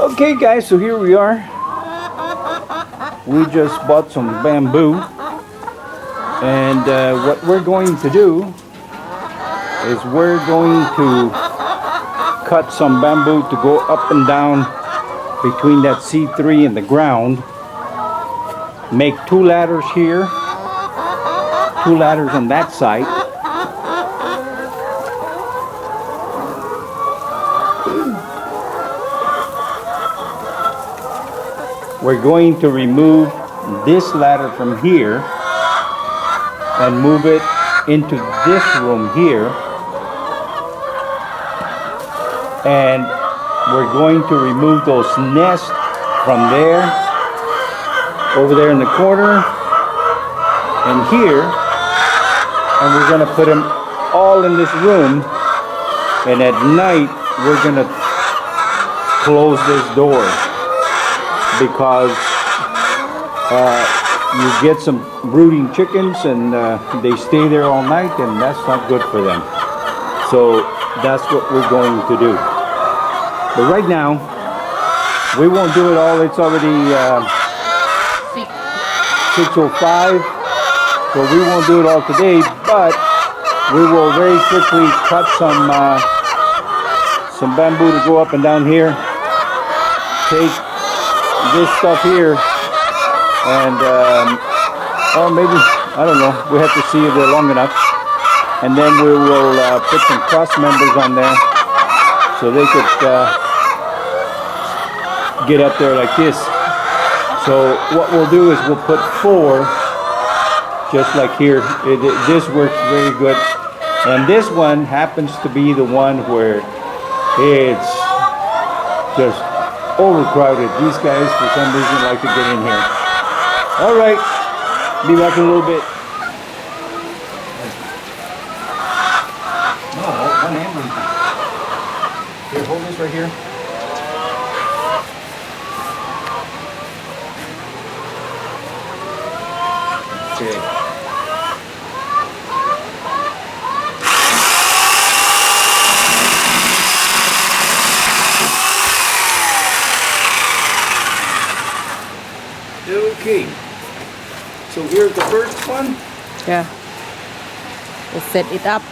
Okay guys, so here we are. We just bought some bamboo, and what we're going to do is we're going to cut some bamboo to go up and down between that C3 and the ground. Make 2 ladders here, 2 ladders on that side. We're going to remove this ladder from here and move it into this room here. And we're going to remove those nests from there, over there in the corner, and here. And we're going to put them all in this room. And at night, we're going to close this door, because you get some brooding chickens and they stay there all night, and that's not good for them. So that's what we're going to do. But right now, we won't do it all. It's already 6:05, so we won't do it all today, but we will very quickly cut some bamboo to go up and down here. Take this stuff here, and or maybe, I don't know, we have to see if they're long enough, and then we will put some cross members on there so they could get up there like this. So what we'll do is we'll put 4 just like here. This works very good, and this one happens to be the one where it's just overcrowded. These guys, for some reason, like to get in here. All right, be back in a little bit. No, one hand. Here, hold this right here. Okay. Okay, so here's the first one. Yeah. Let's set it up.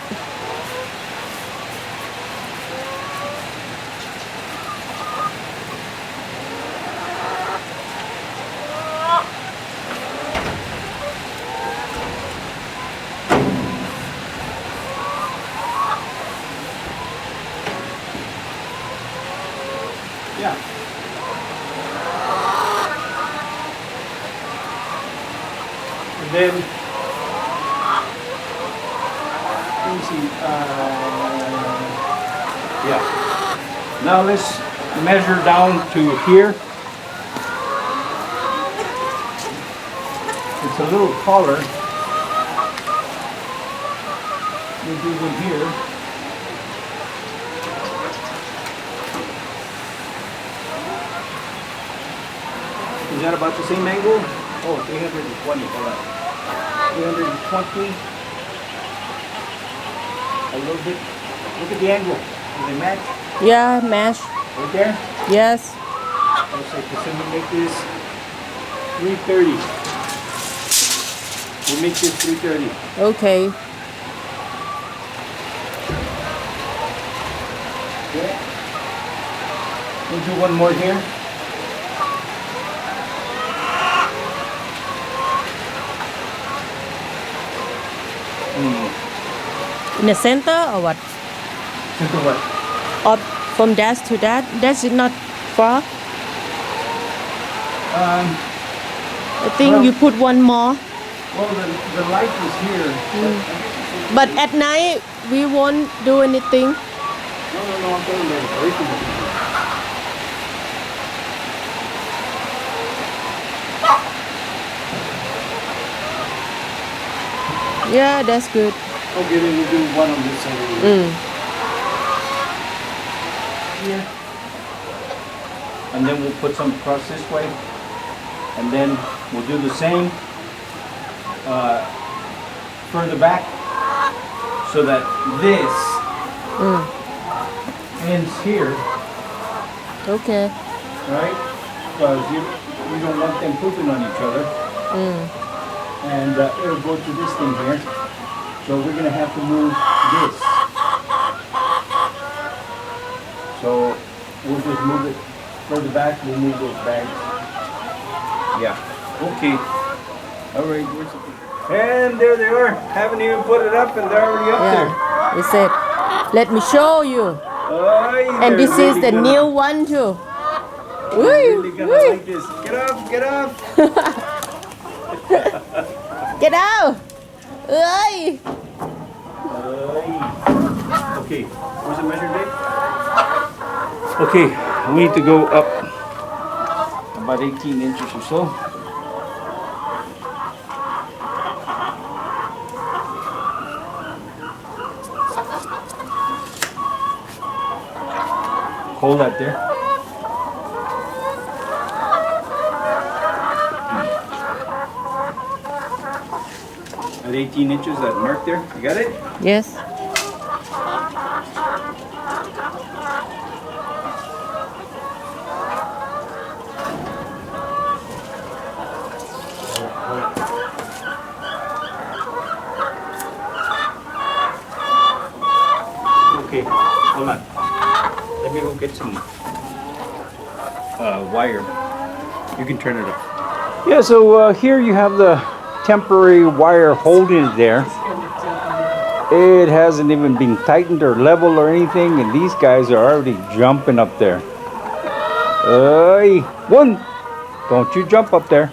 Yeah. And then, let me see, yeah. Now let's measure down to here. It's a little taller. We'll do one here. Is that about the same angle? Oh, 320, hold on. 320. A little bit. Look at the angle. Do they match? Yeah, match. Right there? Yes. Looks like so we make this 330. We'll make this 330. Okay. Okay. We'll do one more here. In the center or what? Center what? Or from that to that? That's not far. I think well, you put one more. Well, the light is here. But at night we won't do anything. No, I'm talking about decoration. Yeah, that's good. Okay, then we'll do one on this side. Here. And then we'll put some across this way. And then we'll do the same further back, so that this ends here. Okay. right? Because you don't want them pooping on each other. And it'll go to this thing here. So we're gonna have to move this. So we'll just move it further back. We'll move those bags. Yeah. Okay. All right. And there they are. Haven't even put it up, and they're already up there. Yeah. He said, "Let me show you." Ay, And they're this is really the gonna- new one too. They're really Woo, gonna woo. like this. Get up, get up. Get out. Ơi. Okay, where's the measure tape? Okay, we need to go up about 18 inches or so. Hold that there. At 18 inches, that mark there. You got it? Yes. Okay, hold on. Let me go get some wire. You can turn it up. Yeah, so here you have the temporary wire holding it there. It hasn't even been tightened or leveled or anything, and these guys are already jumping up there. Hey, Woon, don't you jump up there.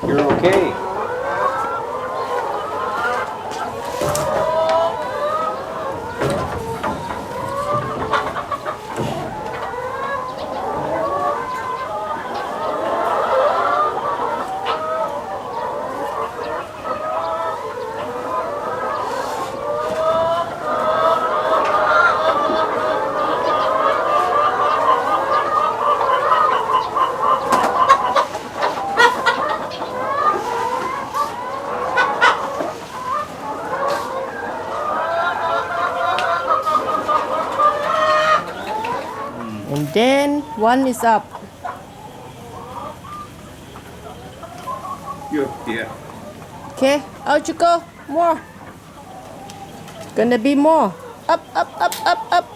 You're okay. And then one is up. Yeah. Okay, out you go. More. Gonna be more. Up, up, up, up, up.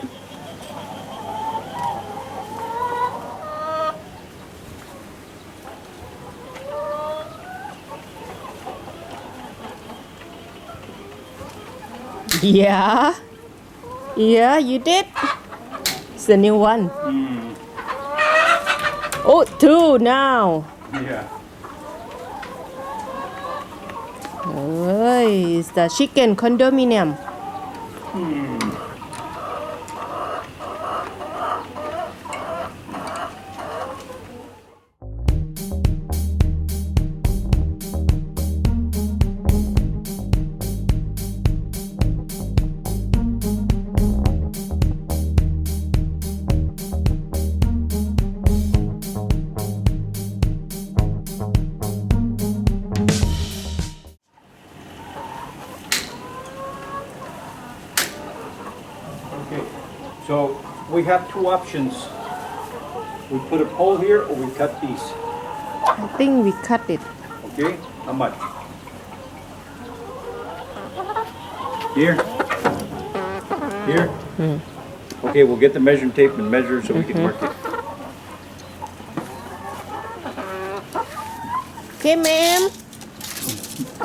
Yeah. Yeah, you did. It's the new one. Oh, two now. Yeah. Oh, it's the chicken condominium. we have two options. We put a pole here or we cut these. I think we cut it. Okay, how much? Here? Here? Okay, we'll get the measuring tape and measure so we can mark it. Okay, ma'am.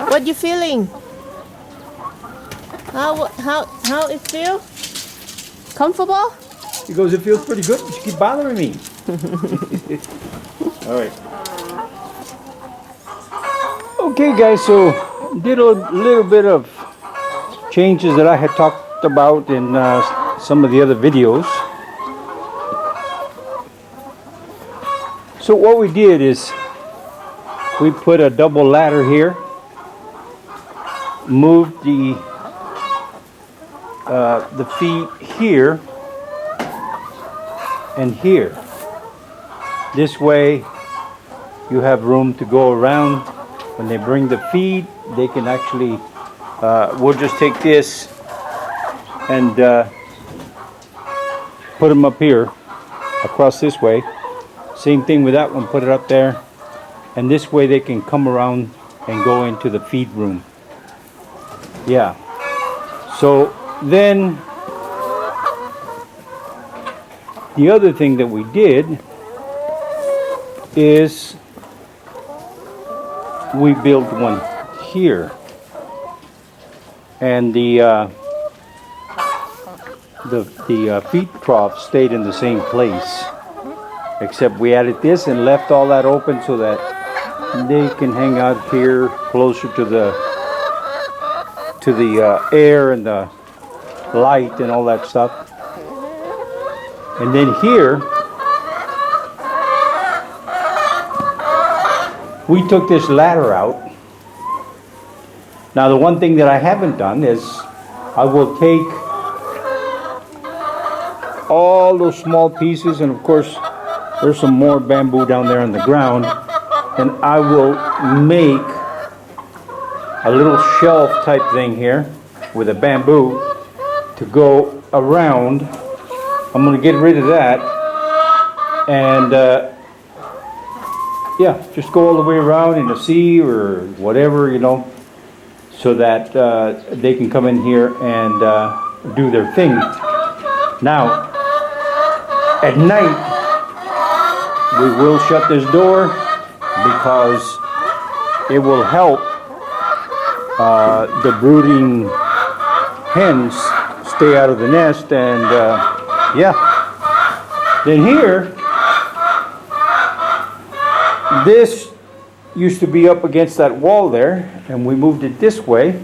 What you feeling? How it feel? Comfortable? He goes, it feels pretty good, but you keep bothering me. All right. Okay, guys, so did a little bit of changes that I had talked about in some of the other videos. So what we did is we put a double ladder here, moved the feet here and here. This way you have room to go around. When they bring the feed, they can actually, we'll just take this and put them up here across this way. Same thing with that one, put it up there. And this way they can come around and go into the feed room. Yeah. So then the other thing that we did is we built one here, and the feed trough stayed in the same place, except we added this and left all that open so that they can hang out here closer to the air and the light and all that stuff. And then here we took this ladder out. Now the one thing that I haven't done is I will take all those small pieces, and of course there's some more bamboo down there on the ground, and I will make a little shelf type thing here with a bamboo to go around. I'm going to get rid of that and yeah, just go all the way around in the sea or whatever, you know, so that they can come in here and do their thing. Now, at night, we will shut this door because it will help the brooding hens stay out of the nest. And yeah, then here, this used to be up against that wall there, and we moved it this way.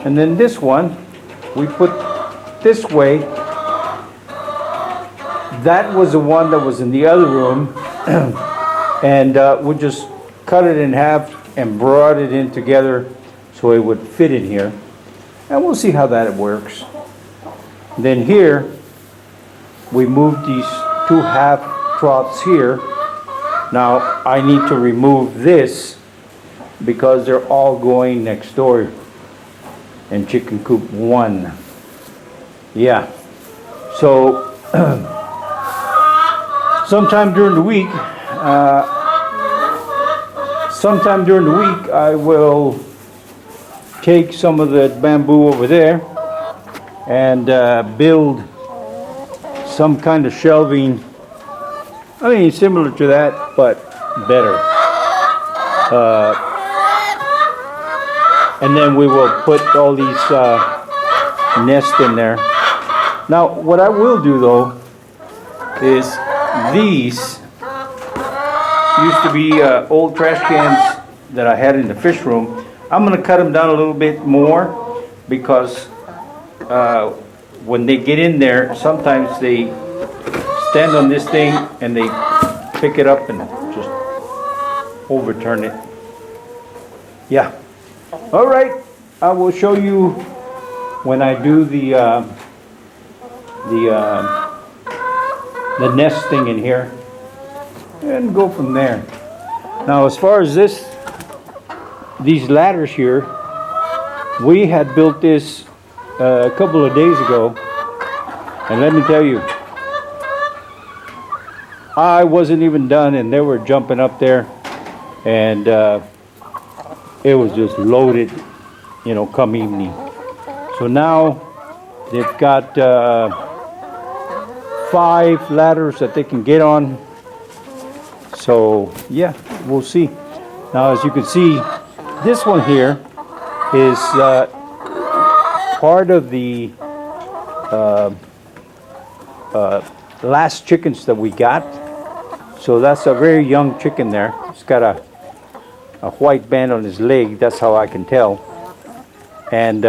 And then this one we put this way. That was the one that was in the other room, and we just cut it in half and brought it in together so it would fit in here. And we'll see how that works. Then here we moved these two half troughs here. Now I need to remove this because they're all going next door in chicken coop 1. Yeah. So sometime during the week I will take some of the bamboo over there and build some kind of shelving. I mean, similar to that, but better. And then we will put all these nests in there. Now, what I will do though is these used to be old trash cans that I had in the fish room. I'm going to cut them down a little bit more because when they get in there, sometimes they stand on this thing and they pick it up and just overturn it. Yeah. All right. I will show you when I do the nest thing in here and go from there. Now, as far as these ladders here, we had built this a couple of days ago, and let me tell you, I wasn't even done, and they were jumping up there, and it was just loaded, come evening. So now they've got 5 ladders that they can get on. So yeah, we'll see. Now, as you can see, this one here is part of the last chickens that we got. So that's a very young chicken there. It's got a white band on his leg. That's how I can tell. And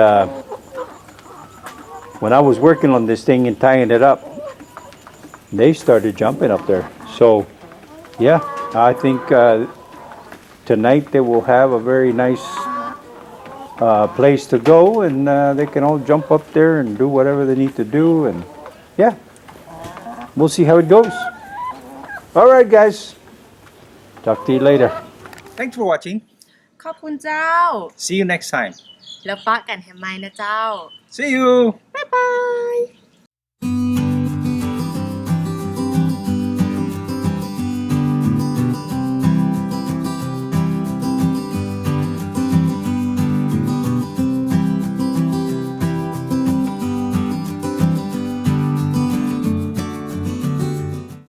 when I was working on this thing and tying it up, they started jumping up there. So yeah, I think tonight they will have a very nice place to go, and they can all jump up there and do whatever they need to do. And yeah, we'll see how it goes. All right, guys. Talk to you later. Thanks for watching. ขอบคุณเจ้า See you next time. แล้วปะกันแฮมไมนะเจ้า See you.บ๊ายบาย